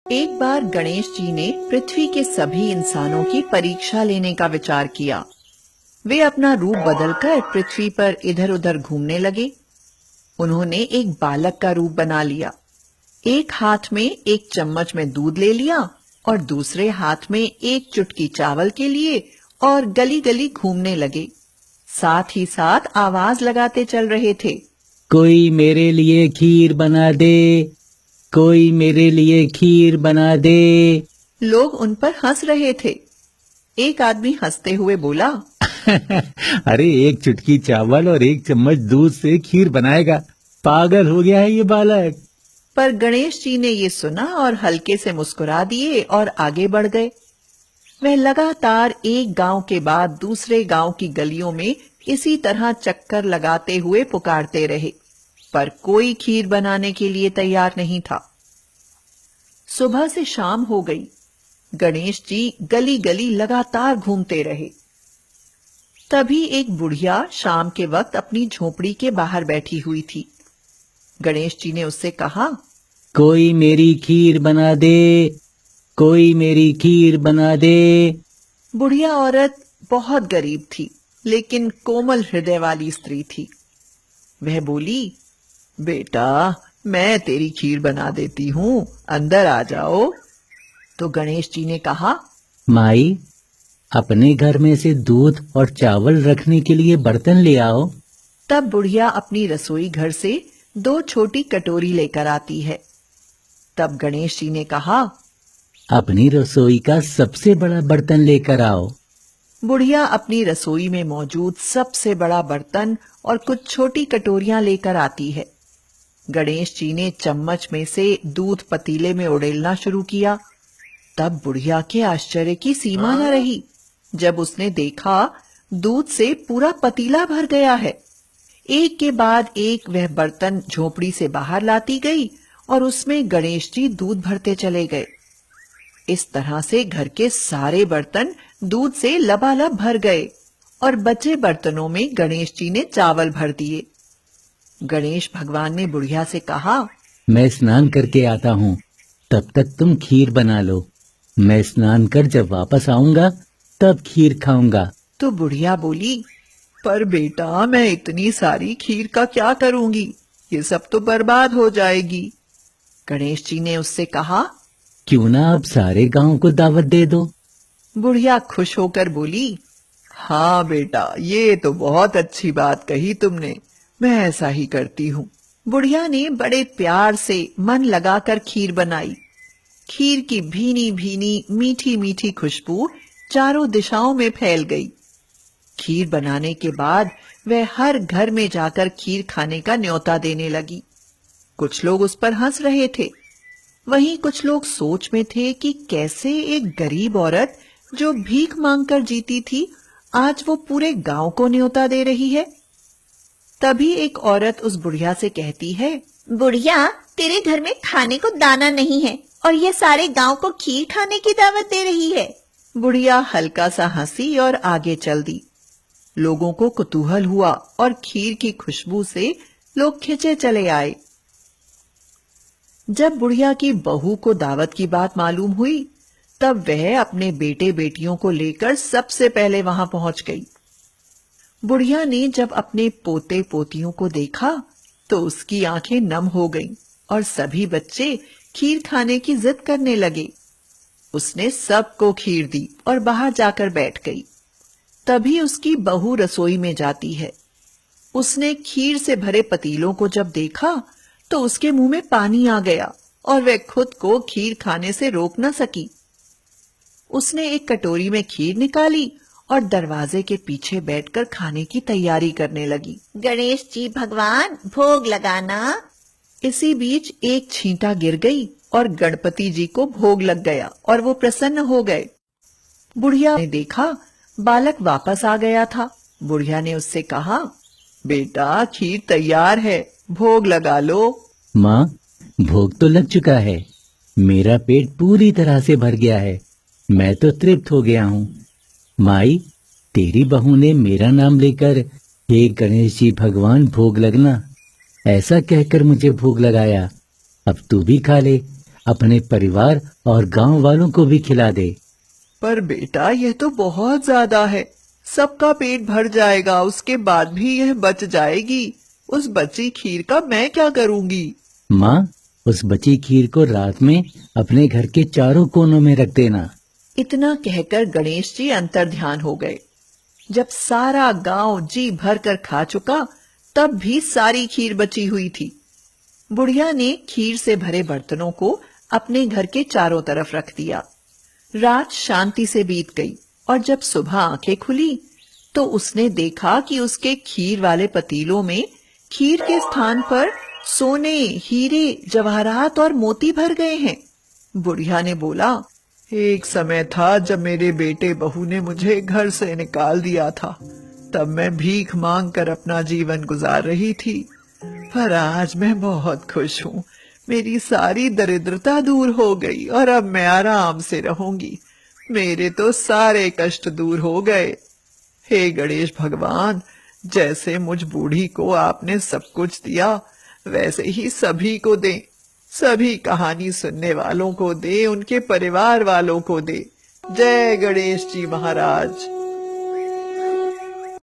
एक बार गणेश जी ने पृथ्वी के सभी इंसानों की परीक्षा लेने का विचार किया। वे अपना रूप बदलकर पृथ्वी पर इधर-उधर घूमने लगे। उन्होंने एक बालक का रूप बना लिया। एक हाथ में एक चम्मच में दूध ले लिया और दूसरे हाथ में एक चुटकी चावल के लिए और गली-गली घूमने लगे। साथ ही साथ आवाज लगाते चल रहे थे। कोई मेरे लिए खीर बना दे, कोई मेरे लिए खीर बना दे। लोग उन पर हंस रहे थे। एक आदमी हंसते हुए बोला, अरे एक चुटकी चावल और एक चम्मच दूध से खीर बनाएगा, पागल हो गया है ये बालक। पर गणेश जी ने ये सुना और हल्के से मुस्कुरा दिए और आगे बढ़ गए। वह लगातार एक गांव के बाद दूसरे गांव की गलियों में इसी तरह चक्कर लगाते हुए पुकारते रहे, पर कोई खीर बनाने के लिए तैयार नहीं था। सुबह से शाम हो गई। गणेश जी गली गली लगातार घूमते रहे। तभी एक बुढ़िया शाम के वक्त अपनी झोपड़ी के बाहर बैठी हुई थी। गणेश जी ने उससे कहा, कोई मेरी खीर बना दे, कोई मेरी खीर बना दे। बुढ़िया औरत बहुत गरीब थी, लेकिन कोमल हृदय वाली स्त्री थी। वह बोली, बेटा, मैं तेरी खीर बना देती हूँ, अंदर आ जाओ। तो गणेश जी ने कहा, माई, अपने घर में से दूध और चावल रखने के लिए बर्तन ले आओ। तब बुढ़िया अपनी रसोई घर से 2 छोटी कटोरी लेकर आती है। तब गणेश जी ने कहा, अपनी रसोई का सबसे बड़ा बर्तन लेकर आओ। बुढ़िया अपनी रसोई में मौजूद सबसे बड़ा बर्तन और कुछ छोटी कटोरियां लेकर आती है। गणेश जी ने चम्मच में से दूध पतीले में उड़ेलना शुरू किया। तब बुढ़िया के आश्चर्य की सीमा न रही जब उसने देखा दूध से पूरा पतीला भर गया है। एक के बाद एक वह बर्तन झोपड़ी से बाहर लाती गई और उसमें गणेश जी दूध भरते चले गए। इस तरह से घर के सारे बर्तन दूध से लबालब भर गए और बचे बर्तनों में गणेश जी ने चावल भर दिए। गणेश भगवान ने बुढ़िया से कहा, मैं स्नान करके आता हूँ, तब तक तुम खीर बना लो। मैं स्नान कर जब वापस आऊंगा तब खीर खाऊंगा। तो बुढ़िया बोली, पर बेटा, मैं इतनी सारी खीर का क्या करूंगी? ये सब तो बर्बाद हो जाएगी। गणेश जी ने उससे कहा, क्यों ना अब सारे गांव को दावत दे दो। बुढ़िया खुश होकर बोली, हाँ बेटा, ये तो बहुत अच्छी बात कही तुमने, मैं ऐसा ही करती हूँ। बुढ़िया ने बड़े प्यार से मन लगाकर खीर बनाई। खीर की भीनी भीनी मीठी मीठी खुशबू चारों दिशाओं में फैल गई। खीर बनाने के बाद वह हर घर में जाकर खीर खाने का न्योता देने लगी। कुछ लोग उस पर हंस रहे थे, वहीं कुछ लोग सोच में थे कि कैसे एक गरीब औरत जो भीख मांगकर जीती थी, आज वो पूरे गांव को न्योता दे रही है। तभी एक औरत उस बुढ़िया से कहती है, बुढ़िया, तेरे घर में खाने को दाना नहीं है और ये सारे गांव को खीर खाने की दावत दे रही है। बुढ़िया हल्का सा हंसी और आगे चल दी। लोगों को कुतूहल हुआ और खीर की खुशबू से लोग खिंचे चले आए। जब बुढ़िया की बहू को दावत की बात मालूम हुई, तब वह अपने बेटे बेटियों को लेकर सबसे पहले वहां पहुंच गई। बुढ़िया ने जब अपने पोते पोतियों को देखा तो उसकी आंखें नम हो गईं और सभी बच्चे खीर खाने की जिद करने लगे। उसने सबको खीर दी और बाहर जाकर बैठ गई। तभी उसकी बहू रसोई में जाती है। उसने खीर से भरे पतीलों को जब देखा तो उसके मुंह में पानी आ गया और वह खुद को खीर खाने से रोक न सकी। उसने एक कटोरी में खीर निकाली और दरवाजे के पीछे बैठकर खाने की तैयारी करने लगी। गणेश जी भगवान, भोग लगाना। इसी बीच एक छींटा गिर गई और गणपति जी को भोग लग गया और वो प्रसन्न हो गए। बुढ़िया ने देखा बालक वापस आ गया था। बुढ़िया ने उससे कहा, बेटा, खीर तैयार है, भोग लगा लो। माँ, भोग तो लग चुका है, मेरा पेट पूरी तरह से भर गया है, मैं तो तृप्त हो गया हूँ। माई, तेरी बहू ने मेरा नाम लेकर हे गणेश जी भगवान भोग लगना ऐसा कहकर मुझे भोग लगाया। अब तू भी खा ले, अपने परिवार और गांव वालों को भी खिला दे। पर बेटा, यह तो बहुत ज्यादा है। सबका पेट भर जाएगा, उसके बाद भी यह बच जाएगी। उस बची खीर का मैं क्या करूंगी? माँ, उस बची खीर को रात में अपने घर के चारों कोनों में रख देना। इतना कहकर गणेश जी अंतर्ध्यान हो गए। जब सारा गांव जी भर कर खा चुका, तब भी सारी खीर बची हुई थी। बुढ़िया ने खीर से भरे बर्तनों को अपने घर के चारों तरफ रख दिया। रात शांति से बीत गई और जब सुबह आंखें खुली तो उसने देखा कि उसके खीर वाले पतीलों में खीर के स्थान पर सोने, हीरे, जवाहरात और मोती भर गए हैं। बुढ़िया ने बोला, एक समय था जब मेरे बेटे बहू ने मुझे घर से निकाल दिया था। तब मैं भीख मांग कर अपना जीवन गुजार रही थी, पर आज मैं बहुत खुश हूँ। मेरी सारी दरिद्रता दूर हो गई और अब मैं आराम से रहूंगी। मेरे तो सारे कष्ट दूर हो गए। हे गणेश भगवान, जैसे मुझ बूढ़ी को आपने सब कुछ दिया, वैसे ही सभी को दे। सभी कहानी सुनने वालों को दे, उनके परिवार वालों को दे। जय गणेश जी महाराज।